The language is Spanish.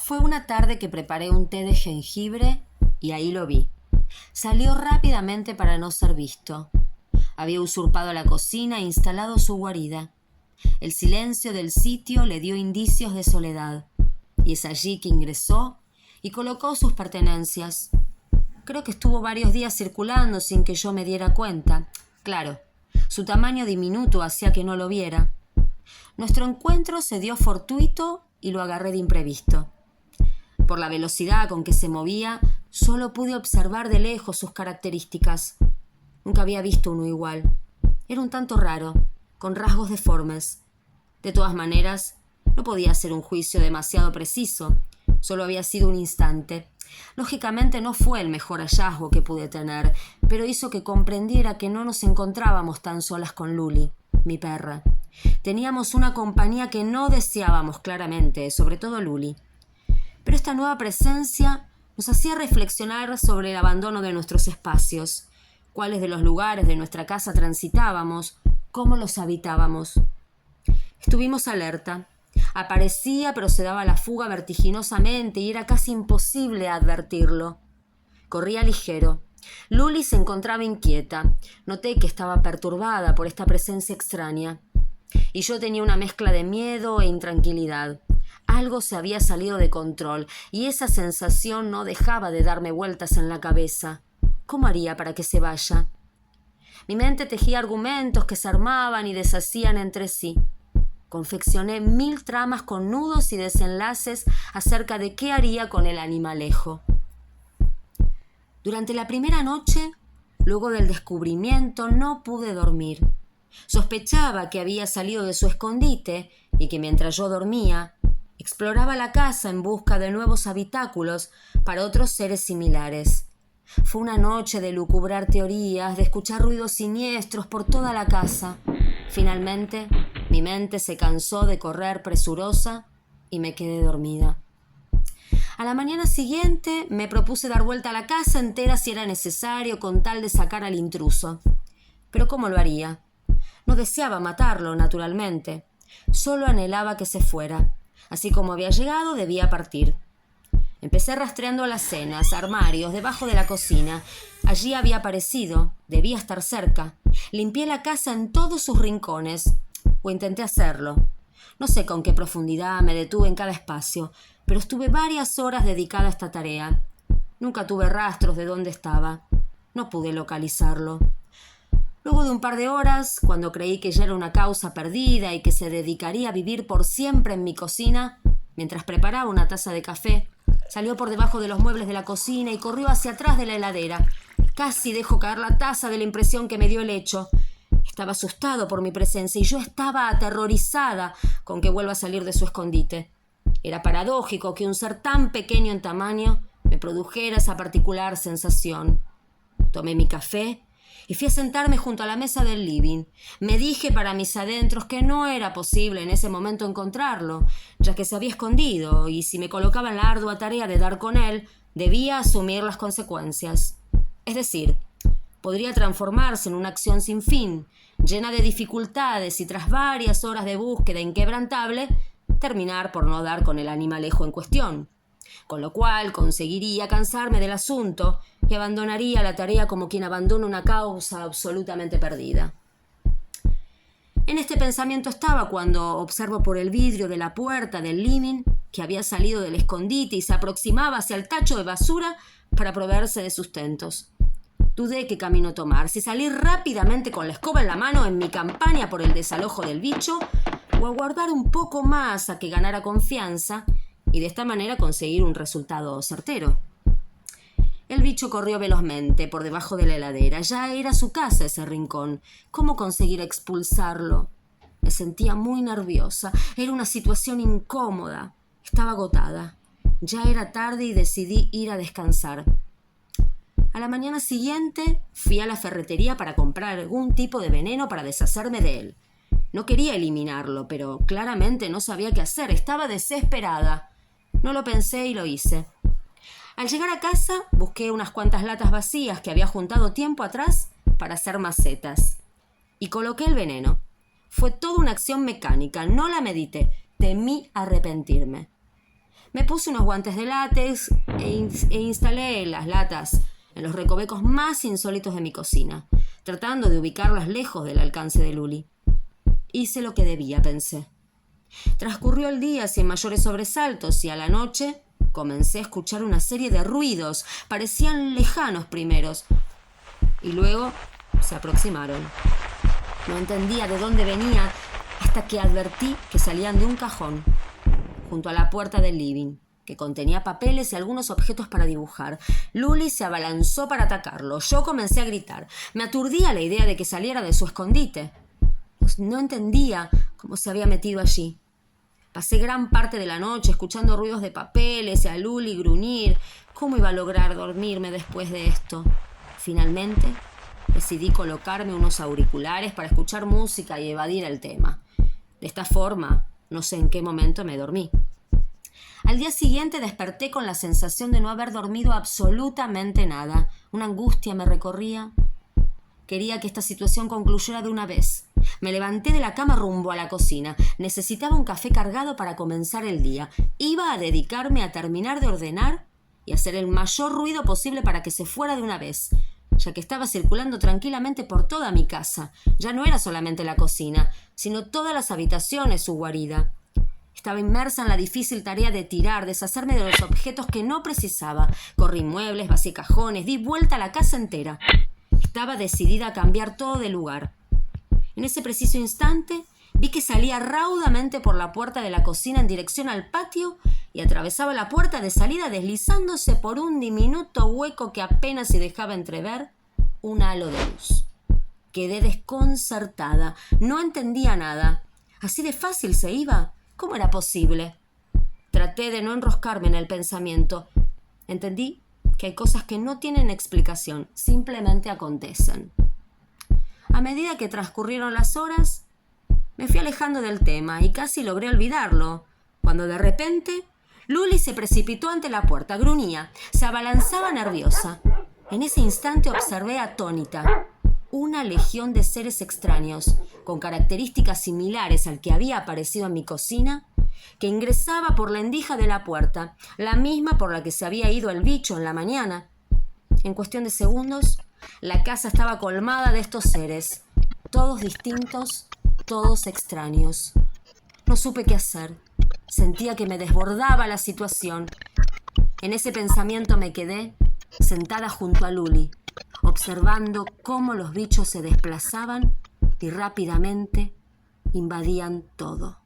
Fue una tarde que preparé un té de jengibre y ahí lo vi. Salió rápidamente para no ser visto. Había usurpado la cocina e instalado su guarida. El silencio del sitio le dio indicios de soledad, y es allí que ingresó y colocó sus pertenencias. Creo que estuvo varios días circulando sin que yo me diera cuenta. Claro, su tamaño diminuto hacía que no lo viera. Nuestro encuentro se dio fortuito y lo agarré de imprevisto. Por la velocidad con que se movía, solo pude observar de lejos sus características. Nunca había visto uno igual. Era un tanto raro, con rasgos deformes. De todas maneras, no podía hacer un juicio demasiado preciso. Solo había sido un instante. Lógicamente no fue el mejor hallazgo que pude tener, pero hizo que comprendiera que no nos encontrábamos tan solas con Luli, mi perra. Teníamos una compañía que no deseábamos claramente, sobre todo Luli. Pero esta nueva presencia nos hacía reflexionar sobre el abandono de nuestros espacios, cuáles de los lugares de nuestra casa transitábamos, cómo los habitábamos. Estuvimos alerta. Aparecía, pero se daba la fuga vertiginosamente y era casi imposible advertirlo. Corría ligero. Luli se encontraba inquieta. Noté que estaba perturbada por esta presencia extraña. Y yo tenía una mezcla de miedo e intranquilidad. Algo se había salido de control y esa sensación no dejaba de darme vueltas en la cabeza. ¿Cómo haría para que se vaya? Mi mente tejía argumentos que se armaban y deshacían entre sí. Confeccioné 1000 tramas con nudos y desenlaces acerca de qué haría con el animalejo. Durante la primera noche, luego del descubrimiento, no pude dormir. Sospechaba que había salido de su escondite y que mientras yo dormía, exploraba la casa en busca de nuevos habitáculos para otros seres similares. Fue una noche de lucubrar teorías, de escuchar ruidos siniestros por toda la casa. Finalmente, mi mente se cansó de correr presurosa y me quedé dormida. A la mañana siguiente me propuse dar vuelta a la casa entera si era necesario con tal de sacar al intruso. Pero ¿cómo lo haría? No deseaba matarlo, naturalmente. Solo anhelaba que se fuera. Así como había llegado, debía partir. Empecé rastreando alacenas, armarios, debajo de la cocina. Allí había aparecido. Debía estar cerca. Limpié la casa en todos sus rincones. O intenté hacerlo. No sé con qué profundidad me detuve en cada espacio, pero estuve varias horas dedicada a esta tarea. Nunca tuve rastros de dónde estaba. No pude localizarlo. Luego de un par de horas, cuando creí que ya era una causa perdida y que se dedicaría a vivir por siempre en mi cocina, mientras preparaba una taza de café, salió por debajo de los muebles de la cocina y corrió hacia atrás de la heladera. Casi dejó caer la taza de la impresión que me dio el hecho. Estaba asustado por mi presencia y yo estaba aterrorizada con que vuelva a salir de su escondite. Era paradójico que un ser tan pequeño en tamaño me produjera esa particular sensación. Tomé mi café y fui a sentarme junto a la mesa del living. Me dije para mis adentros que no era posible en ese momento encontrarlo, ya que se había escondido, y si me colocaba en la ardua tarea de dar con él, debía asumir las consecuencias. Es decir, podría transformarse en una acción sin fin, llena de dificultades, y tras varias horas de búsqueda inquebrantable, terminar por no dar con el animalejo en cuestión. Con lo cual conseguiría cansarme del asunto y abandonaría la tarea como quien abandona una causa absolutamente perdida. En este pensamiento estaba cuando observo por el vidrio de la puerta del living que había salido del escondite y se aproximaba hacia el tacho de basura para proveerse de sustentos. Dudé qué camino tomar, si salir rápidamente con la escoba en la mano en mi campaña por el desalojo del bicho o aguardar un poco más a que ganara confianza y de esta manera conseguir un resultado certero. El bicho corrió velozmente por debajo de la heladera. Ya era su casa ese rincón. ¿Cómo conseguir expulsarlo? Me sentía muy nerviosa. Era una situación incómoda. Estaba agotada. Ya era tarde y decidí ir a descansar. A la mañana siguiente fui a la ferretería para comprar algún tipo de veneno para deshacerme de él. No quería eliminarlo, pero claramente no sabía qué hacer. Estaba desesperada. No lo pensé y lo hice. Al llegar a casa, busqué unas cuantas latas vacías que había juntado tiempo atrás para hacer macetas. Y coloqué el veneno. Fue toda una acción mecánica, no la medité. Temí arrepentirme. Me puse unos guantes de látex e instalé las latas en los recovecos más insólitos de mi cocina, tratando de ubicarlas lejos del alcance de Luli. Hice lo que debía, pensé. Transcurrió el día sin mayores sobresaltos y a la noche comencé a escuchar una serie de ruidos. Parecían lejanos primeros y luego se aproximaron. No entendía de dónde venía hasta que advertí que salían de un cajón junto a la puerta del living, que contenía papeles y algunos objetos para dibujar. Luli se abalanzó para atacarlo. Yo comencé a gritar. Me aturdía la idea de que saliera de su escondite. No entendía cómo se había metido allí. Pasé gran parte de la noche escuchando ruidos de papeles y a Luli gruñir. ¿Cómo iba a lograr dormirme después de esto? Finalmente, decidí colocarme unos auriculares para escuchar música y evadir el tema. De esta forma, no sé en qué momento me dormí. Al día siguiente desperté con la sensación de no haber dormido absolutamente nada. Una angustia me recorría. Quería que esta situación concluyera de una vez. Me levanté de la cama rumbo a la cocina. Necesitaba un café cargado para comenzar el día. Iba a dedicarme a terminar de ordenar y hacer el mayor ruido posible para que se fuera de una vez, ya que estaba circulando tranquilamente por toda mi casa. Ya no era solamente la cocina, sino todas las habitaciones, su guarida. Estaba inmersa en la difícil tarea de tirar, deshacerme de los objetos que no precisaba. Corrí muebles, vacié cajones, di vuelta a la casa entera. Estaba decidida a cambiar todo de lugar. En ese preciso instante vi que salía raudamente por la puerta de la cocina en dirección al patio y atravesaba la puerta de salida deslizándose por un diminuto hueco que apenas se dejaba entrever un halo de luz. Quedé desconcertada. No entendía nada. ¿Así de fácil se iba? ¿Cómo era posible? Traté de no enroscarme en el pensamiento. Entendí que hay cosas que no tienen explicación, simplemente acontecen. A medida que transcurrieron las horas, me fui alejando del tema y casi logré olvidarlo, cuando de repente Luli se precipitó ante la puerta, gruñía, se abalanzaba nerviosa. En ese instante observé atónita una legión de seres extraños, con características similares al que había aparecido en mi cocina, que ingresaba por la endija de la puerta, la misma por la que se había ido el bicho en la mañana. En cuestión de segundos, la casa estaba colmada de estos seres, todos distintos, todos extraños. No supe qué hacer. Sentía que me desbordaba la situación. En ese pensamiento me quedé sentada junto a Luli, observando cómo los bichos se desplazaban y rápidamente invadían todo.